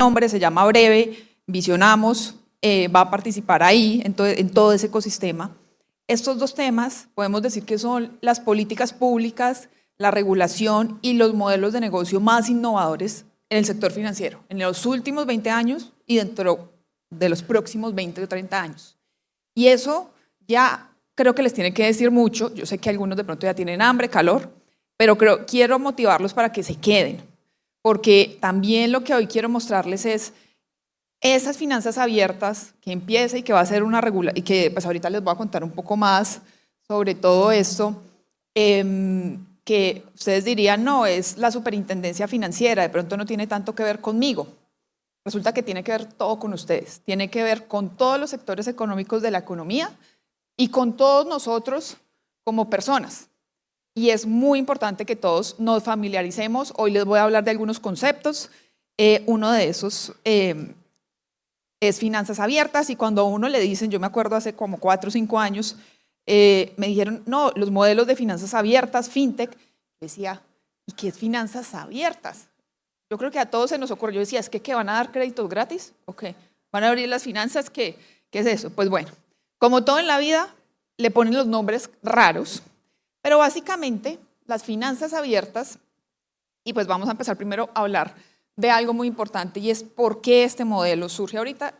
nombre, se llama Breve, Visionamos, va a participar ahí en todo ese ecosistema. Estos dos temas podemos decir que son las políticas públicas, la regulación y los modelos de negocio más innovadores en el sector financiero, en los últimos 20 años y dentro de los próximos 20 o 30 años. Y eso ya creo que les tiene que decir mucho. Yo sé que algunos de pronto ya tienen hambre, calor, pero quiero motivarlos para que se queden, porque también lo que hoy quiero mostrarles es esas finanzas abiertas que empieza y que va a ser una regulación, y que pues ahorita les voy a contar un poco más sobre todo esto, que ustedes dirían, no, es la superintendencia financiera, de pronto no tiene tanto que ver conmigo. Resulta que tiene que ver todo con ustedes, tiene que ver con todos los sectores económicos de la economía y con todos nosotros como personas. Y es muy importante que todos nos familiaricemos. Hoy les voy a hablar de algunos conceptos. Uno de esos es finanzas abiertas, y cuando a uno le dicen, yo me acuerdo hace como 4 o 5 años, me dijeron, no, los modelos de finanzas abiertas, fintech, decía, ¿y qué es finanzas abiertas? Yo creo que a todos se nos ocurrió, yo decía, ¿es que van a dar créditos gratis? ¿O qué? ¿Van a abrir las finanzas? ¿Qué es eso? Pues bueno, como todo en la vida, le ponen los nombres raros, pero básicamente las finanzas abiertas, y pues vamos a empezar primero a hablar de algo muy importante, y es por qué este modelo surge ahorita.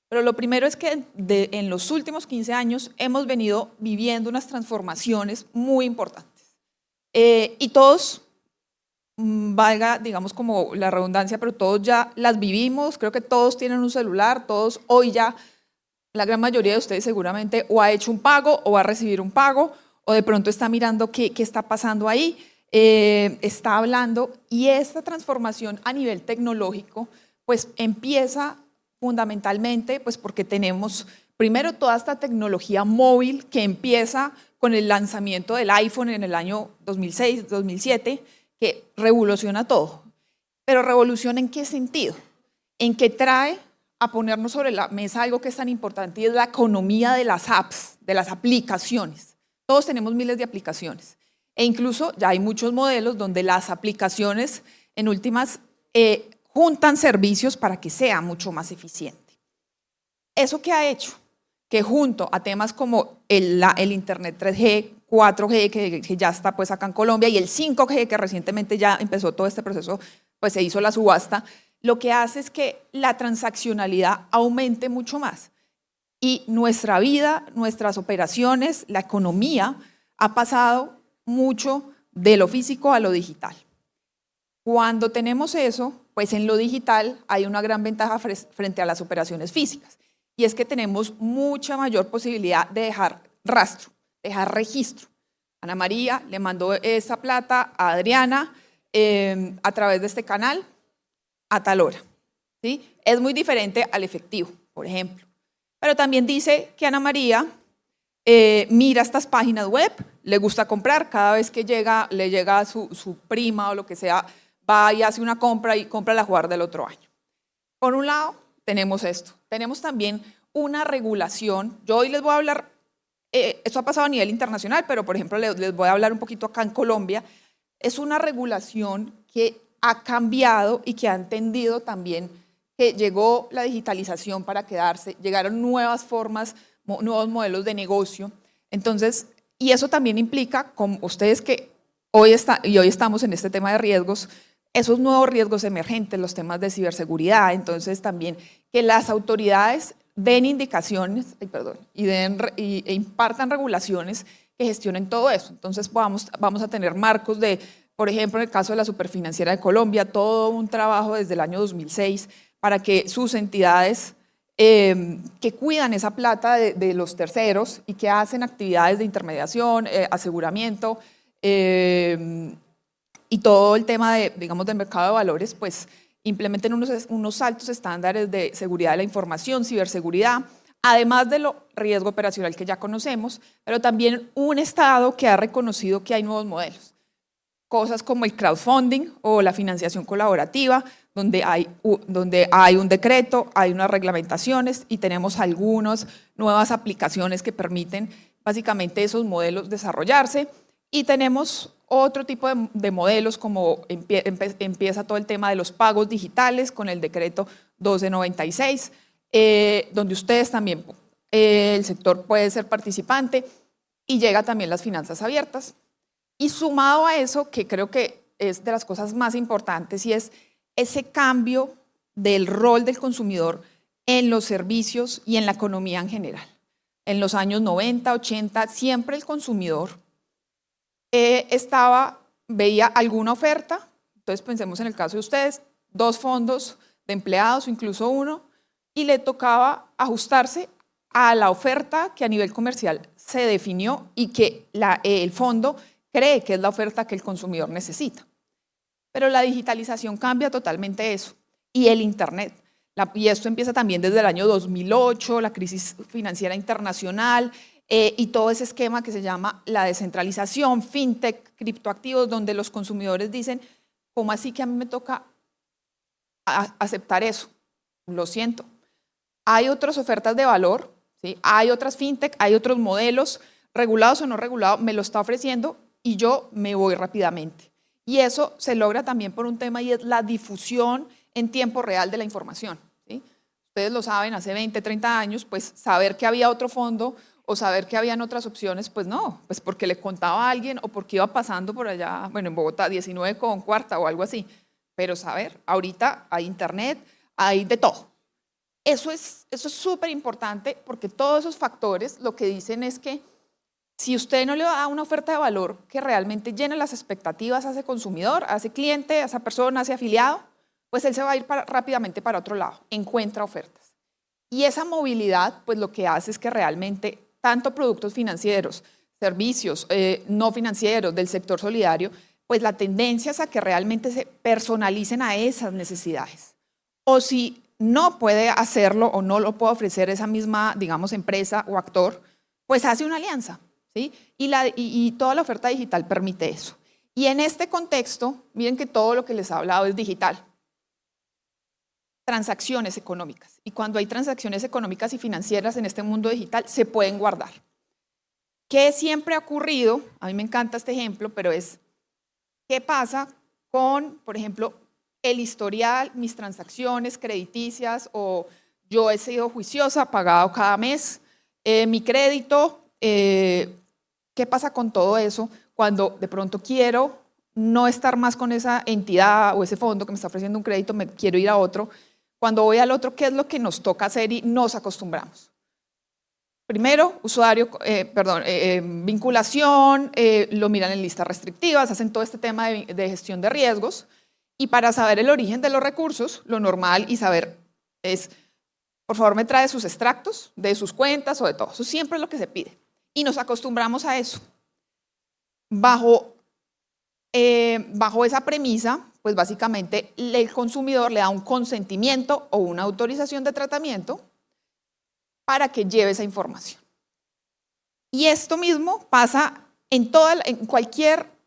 Pero lo primero es que en los últimos 15 años hemos venido viviendo unas transformaciones muy importantes. Y todos, valga, digamos como la redundancia, pero todos ya las vivimos. Creo que todos tienen un celular, todos hoy ya, la gran mayoría de ustedes seguramente o ha hecho un pago o va a recibir un pago, o de pronto está mirando qué está pasando ahí, está hablando, y esta transformación a nivel tecnológico pues empieza fundamentalmente pues porque tenemos primero toda esta tecnología móvil que empieza con el lanzamiento del iPhone en el año 2006, 2007, que revoluciona todo. Pero ¿revoluciona en qué sentido? En que trae a ponernos sobre la mesa algo que es tan importante, y es la economía de las apps, de las aplicaciones. Todos tenemos miles de aplicaciones, e incluso ya hay muchos modelos donde las aplicaciones en últimas juntan servicios para que sea mucho más eficiente. ¿Eso qué ha hecho? Que junto a temas como el Internet 3G, 4G, que ya está pues acá en Colombia, y el 5G, que recientemente ya empezó todo este proceso, pues se hizo la subasta, lo que hace es que la transaccionalidad aumente mucho más. Y nuestra vida, nuestras operaciones, la economía ha pasado mucho de lo físico a lo digital. Cuando tenemos eso, pues en lo digital hay una gran ventaja frente a las operaciones físicas, y es que tenemos mucha mayor posibilidad de dejar rastro, dejar registro. Ana María le mandó esa plata a Adriana a través de este canal a tal hora, ¿sí? Es muy diferente al efectivo, por ejemplo. Pero también dice que Ana María mira estas páginas web, le gusta comprar, cada vez que le llega su prima o lo que sea, va y hace una compra y compra la jugar del otro año. Por un lado, tenemos esto. Tenemos también una regulación. Yo hoy les voy a hablar, esto ha pasado a nivel internacional, pero por ejemplo les voy a hablar un poquito acá en Colombia. Es una regulación que ha cambiado y que ha entendido también que llegó la digitalización para quedarse, llegaron nuevas formas, nuevos modelos de negocio. Entonces, y eso también implica, como ustedes que hoy estamos en este tema de riesgos, esos nuevos riesgos emergentes, los temas de ciberseguridad. Entonces también que las autoridades den indicaciones e impartan regulaciones que gestionen todo eso. Entonces vamos a tener marcos de, por ejemplo, en el caso de la Superfinanciera de Colombia, todo un trabajo desde el año 2006 para que sus entidades que cuidan esa plata de los terceros y que hacen actividades de intermediación, aseguramiento, y todo el tema del mercado de valores, pues implementen unos altos estándares de seguridad de la información, ciberseguridad, además de lo riesgo operacional que ya conocemos, pero también un Estado que ha reconocido que hay nuevos modelos. Cosas como el crowdfunding o la financiación colaborativa, donde hay un decreto, hay unas reglamentaciones y tenemos algunas nuevas aplicaciones que permiten básicamente esos modelos desarrollarse. Y tenemos otro tipo de modelos, como empieza todo el tema de los pagos digitales con el decreto 1296, donde ustedes también, el sector puede ser participante, y llega también las finanzas abiertas. Y sumado a eso, que creo que es de las cosas más importantes, y es ese cambio del rol del consumidor en los servicios y en la economía en general. En los años 90, 80, siempre el consumidor veía alguna oferta. Entonces pensemos en el caso de ustedes, 2 fondos de empleados o incluso uno, y le tocaba ajustarse a la oferta que a nivel comercial se definió y que el fondo cree que es la oferta que el consumidor necesita. Pero la digitalización cambia totalmente eso, y el Internet. Y esto empieza también desde el año 2008, la crisis financiera internacional, y todo ese esquema que se llama la descentralización, fintech, criptoactivos, donde los consumidores dicen, ¿cómo así que a mí me toca aceptar eso? Lo siento. Hay otras ofertas de valor, ¿sí? Hay otras fintech, hay otros modelos, regulados o no regulados, me lo está ofreciendo y yo me voy rápidamente. Y eso se logra también por un tema, y es la difusión en tiempo real de la información, ¿sí? Ustedes lo saben, hace 20, 30 años, pues saber que había otro fondo o saber que habían otras opciones, pues no, pues porque le contaba a alguien o porque iba pasando por allá, bueno, en Bogotá, 19 con cuarta o algo así. Pero saber, ahorita hay Internet, hay de todo. Eso es súper importante, porque todos esos factores lo que dicen es que si usted no le da una oferta de valor que realmente llene las expectativas a ese consumidor, a ese cliente, a esa persona, a ese afiliado, pues él se va a ir rápidamente para otro lado, encuentra ofertas. Y esa movilidad, pues lo que hace es que realmente tanto productos financieros, servicios no financieros del sector solidario, pues la tendencia es a que realmente se personalicen a esas necesidades. O si no puede hacerlo o no lo puede ofrecer esa misma, digamos, empresa o actor, pues hace una alianza, ¿sí? Y toda la oferta digital permite eso. Y en este contexto, miren que todo lo que les he hablado es digital. Transacciones económicas. Y cuando hay transacciones económicas y financieras en este mundo digital, se pueden guardar. ¿Qué siempre ha ocurrido? A mí me encanta este ejemplo, pero es, ¿qué pasa con, por ejemplo, el historial, mis transacciones crediticias, o yo he sido juiciosa, pagado cada mes, mi crédito? ¿Qué pasa con todo eso cuando de pronto quiero no estar más con esa entidad o ese fondo que me está ofreciendo un crédito, me quiero ir a otro? Cuando voy al otro, ¿qué es lo que nos toca hacer y nos acostumbramos? Primero, vinculación, lo miran en listas restrictivas, hacen todo este tema de gestión de riesgos, y para saber el origen de los recursos, lo normal y saber es, por favor, me trae sus extractos de sus cuentas o de todo. Eso siempre es lo que se pide. Y nos acostumbramos a eso. Bajo esa premisa, pues básicamente el consumidor le da un consentimiento o una autorización de tratamiento para que lleve esa información. Y esto mismo pasa en cualquier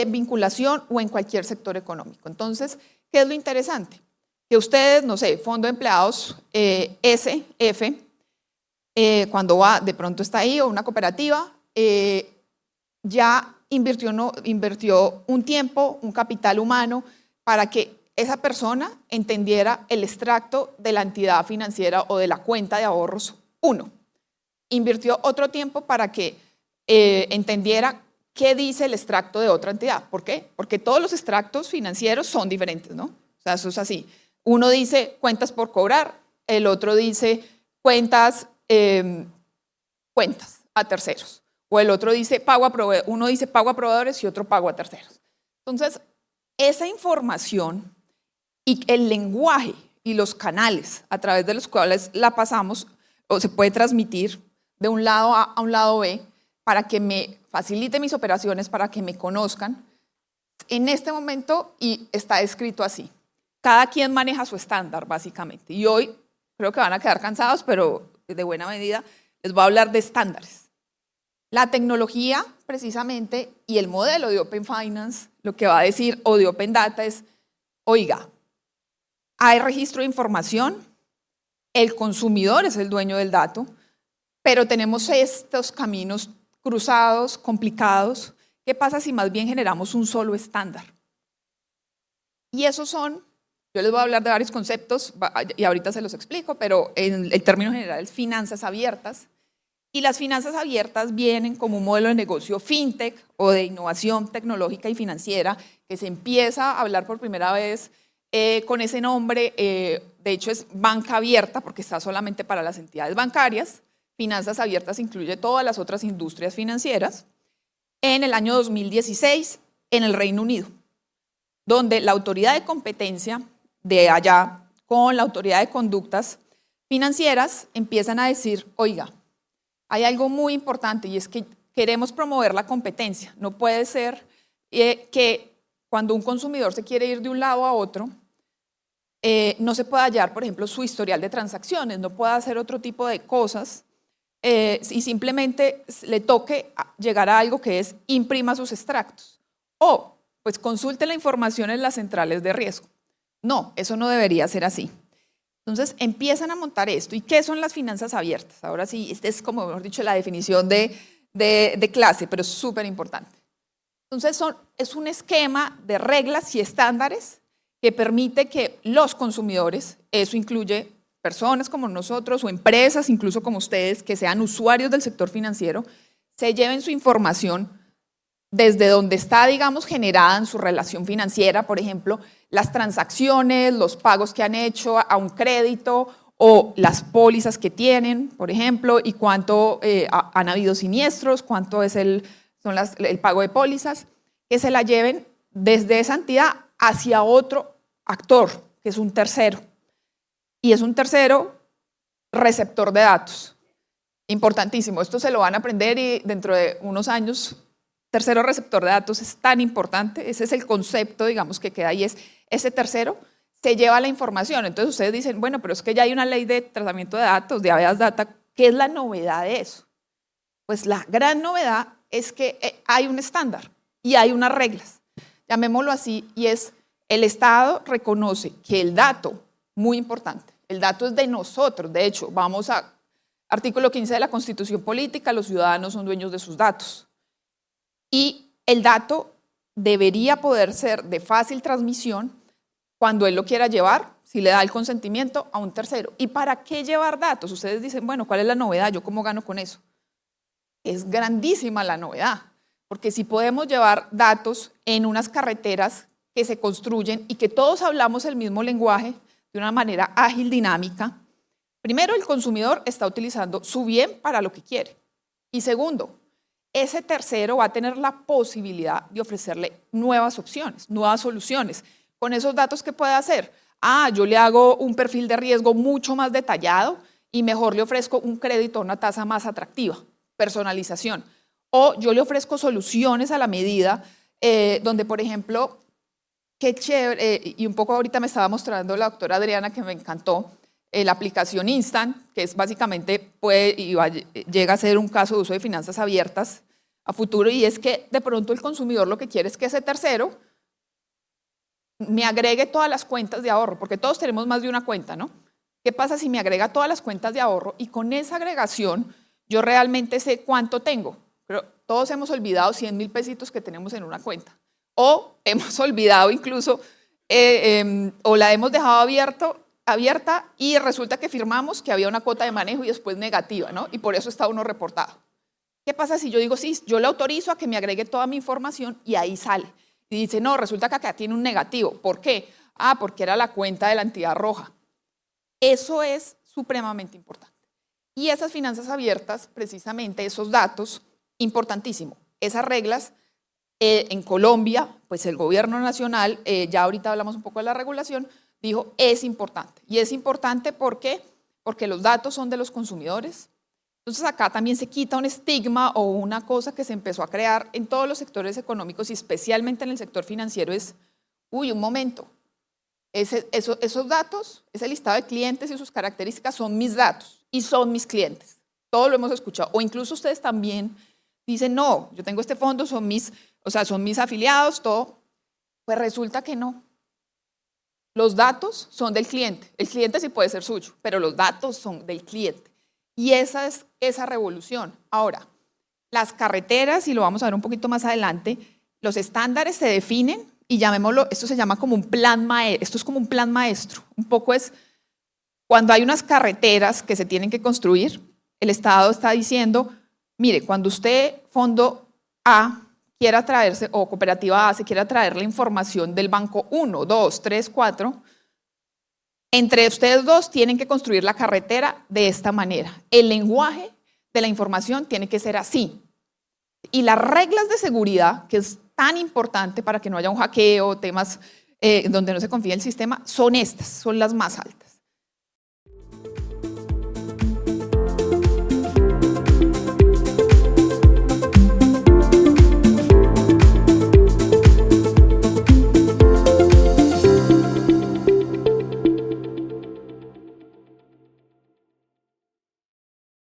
vinculación o en cualquier sector económico. Entonces, ¿qué es lo interesante? Que ustedes, no sé, Fondo de Empleados SF, cuando de pronto está ahí, o una cooperativa, ya invirtió un tiempo, un capital humano, para que esa persona entendiera el extracto de la entidad financiera o de la cuenta de ahorros 1. Invirtió otro tiempo para que entendiera qué dice el extracto de otra entidad. ¿Por qué? Porque todos los extractos financieros son diferentes, ¿no? O sea, eso es así. Uno dice cuentas por cobrar, el otro dice cuentas a terceros. O el otro dice pago a proveedores, uno dice pago a proveedores y otro pago a terceros. Entonces, esa información y el lenguaje y los canales a través de los cuales la pasamos o se puede transmitir de un lado A a un lado B para que me facilite mis operaciones, para que me conozcan, en este momento y está escrito así. Cada quien maneja su estándar, básicamente. Y hoy creo que van a quedar cansados, pero de buena medida les voy a hablar de estándares. La tecnología, precisamente, y el modelo de Open Finance, lo que va a decir, o de Open Data, es, oiga, hay registro de información, el consumidor es el dueño del dato, pero tenemos estos caminos cruzados, complicados. ¿Qué pasa si más bien generamos un solo estándar? Y esos son Yo les voy a hablar de varios conceptos y ahorita se los explico, pero en el término general es finanzas abiertas. Y las finanzas abiertas vienen como un modelo de negocio fintech o de innovación tecnológica y financiera que se empieza a hablar por primera vez con ese nombre. De hecho es banca abierta porque está solamente para las entidades bancarias. Finanzas abiertas incluye todas las otras industrias financieras. En el año 2016 en el Reino Unido, donde la autoridad de competencia de allá con la autoridad de conductas financieras empiezan a decir, oiga, hay algo muy importante y es que queremos promover la competencia. No puede ser que cuando un consumidor se quiere ir de un lado a otro, no se pueda hallar, por ejemplo, su historial de transacciones, no pueda hacer otro tipo de cosas y simplemente le toque llegar a algo que es imprima sus extractos o pues consulte la información en las centrales de riesgo. No, eso no debería ser así. Entonces empiezan a montar esto. ¿Y qué son las finanzas abiertas? Ahora sí, esta es como mejor dicho la definición de clase, pero es súper importante. Entonces es un esquema de reglas y estándares que permite que los consumidores, eso incluye personas como nosotros o empresas, incluso como ustedes, que sean usuarios del sector financiero, se lleven su información desde donde está, digamos, generada en su relación financiera, por ejemplo, las transacciones, los pagos que han hecho a un crédito o las pólizas que tienen, por ejemplo, y cuánto han habido siniestros, cuánto es el pago de pólizas, que se la lleven desde esa entidad hacia otro actor, que es un tercero. Y es un tercero receptor de datos. Importantísimo, esto se lo van a aprender y dentro de unos años, tercero receptor de datos es tan importante, ese es el concepto, digamos, que queda ahí, es ese tercero se lleva la información. Entonces ustedes dicen, bueno, pero es que ya hay una ley de tratamiento de datos, de habeas data, ¿qué es la novedad de eso? Pues la gran novedad es que hay un estándar y hay unas reglas, llamémoslo así, y es el Estado reconoce que el dato, muy importante, el dato es de nosotros, de hecho, vamos a artículo 15 de la Constitución Política, los ciudadanos son dueños de sus datos. Y el dato debería poder ser de fácil transmisión cuando él lo quiera llevar, si le da el consentimiento a un tercero. ¿Y para qué llevar datos? Ustedes dicen, bueno, ¿cuál es la novedad? ¿Yo cómo gano con eso? Es grandísima la novedad, porque si podemos llevar datos en unas carreteras que se construyen y que todos hablamos el mismo lenguaje de una manera ágil, dinámica, primero, el consumidor está utilizando su bien para lo que quiere. Y segundo, ese tercero va a tener la posibilidad de ofrecerle nuevas opciones, nuevas soluciones. Con esos datos, ¿qué puede hacer? Yo le hago un perfil de riesgo mucho más detallado y mejor le ofrezco un crédito a una tasa más atractiva, personalización. O yo le ofrezco soluciones a la medida donde, por ejemplo, qué chévere, y un poco ahorita me estaba mostrando la doctora Adriana que me encantó, la aplicación Instant, que es básicamente llega a ser un caso de uso de finanzas abiertas a futuro, y es que de pronto el consumidor lo que quiere es que ese tercero me agregue todas las cuentas de ahorro, porque todos tenemos más de una cuenta, ¿no? ¿Qué pasa si me agrega todas las cuentas de ahorro y con esa agregación yo realmente sé cuánto tengo? Pero todos hemos olvidado 100.000 pesitos que tenemos en una cuenta, o hemos olvidado incluso, o la hemos dejado abierta y resulta que firmamos que había una cuota de manejo y después negativa, ¿no? Y por eso está uno reportado. ¿Qué pasa si yo digo, sí, yo le autorizo a que me agregue toda mi información y ahí sale? Y dice, no, resulta que acá tiene un negativo. ¿Por qué? Porque era la cuenta de la entidad roja. Eso es supremamente importante. Y esas finanzas abiertas, precisamente esos datos, importantísimo. Esas reglas, en Colombia, pues el gobierno nacional, ya ahorita hablamos un poco de la regulación, dijo, es importante. Y es importante ¿por qué? Porque los datos son de los consumidores. Entonces acá también se quita un estigma o una cosa que se empezó a crear en todos los sectores económicos y especialmente en el sector financiero es, un momento, esos datos, ese listado de clientes y sus características son mis datos y son mis clientes. Todos lo hemos escuchado. O incluso ustedes también dicen, no, yo tengo este fondo, son mis afiliados, todo. Pues resulta que no. Los datos son del cliente. El cliente sí puede ser suyo, pero los datos son del cliente. Y esa es esa revolución. Ahora, las carreteras, y lo vamos a ver un poquito más adelante, los estándares se definen y llamémoslo, esto se llama como un plan maestro, esto es como un plan maestro, un poco es cuando hay unas carreteras que se tienen que construir, el Estado está diciendo, mire, cuando usted, fondo A, quiera traerse, o cooperativa A, se quiera traer la información del banco 1, 2, 3, 4, entre ustedes dos tienen que construir la carretera de esta manera. El lenguaje de la información tiene que ser así. Y las reglas de seguridad, que es tan importante para que no haya un hackeo, temas donde no se confía en el sistema, son estas, son las más altas.